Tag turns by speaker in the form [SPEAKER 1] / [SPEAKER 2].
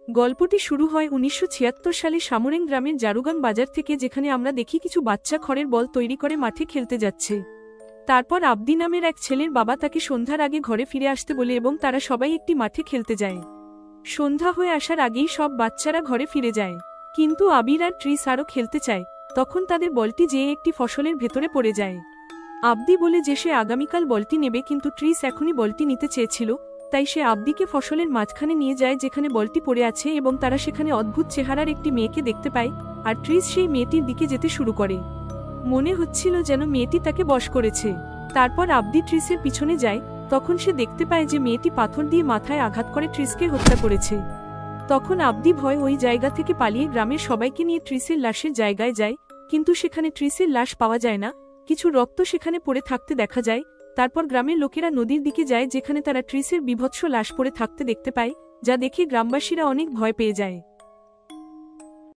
[SPEAKER 1] গল্পটি শুরু হয় ১৯৭৬ সালে সামরেং গ্রামের জারুগান বাজার থেকে, যেখানে আমরা দেখি কিছু বাচ্চা খড়ের বল তৈরি করে মাঠে খেলতে যাচ্ছে। তারপর আবদি নামের এক ছেলের বাবা তাকে সন্ধ্যার আগে ঘরে ফিরে আসতে বলে এবং তারা সবাই একটি মাঠে খেলতে যায়। সন্ধ্যা হয়ে আসার আগেই সব বাচ্চারা ঘরে ফিরে যায়, কিন্তু আবির আর ট্রিস আরও খেলতে চায়। তখন তাদের বলটি যেয়ে একটি ফসলের ভেতরে পড়ে যায়। আবদি বলে যে সে আগামীকাল বলটি নেবে, কিন্তু ট্রিস এখনই বলটি নিতে চেয়েছিল, তাই সে আবদিকে ফসলের মাঝখানে নিয়ে যায় যেখানে বলটি পড়ে আছে, এবং তারা সেখানে অদ্ভুত চেহারার একটি মেয়েকে দেখতে পায়। আর ট্রিস সেই মেয়েটির দিকে যেতে শুরু করে। মনে হচ্ছিল যেন মেয়েটি তাকে বশ করেছে। তারপর আবদি ট্রিসের পিছনে যায়, তখন সে দেখতে পায় যে মেয়েটি পাথর দিয়ে মাথায় আঘাত করে ট্রিসকে হত্যা করেছে। তখন আবদি ভয় ওই জায়গা থেকে পালিয়ে গ্রামের সবাইকে নিয়ে ট্রিসের লাশের জায়গায় যায়, কিন্তু সেখানে ট্রিসের লাশ পাওয়া যায় না, কিছু রক্ত সেখানে পড়ে থাকতে দেখা যায়। তারপর গ্রামের লোকেরা নদীর দিকে যায়, যেখানে তারা ট্রিসের বিভৎস লাশ পড়ে থাকতে দেখতে পায়, যা দেখে গ্রামবাসীরা অনেক ভয় পেয়ে যায়।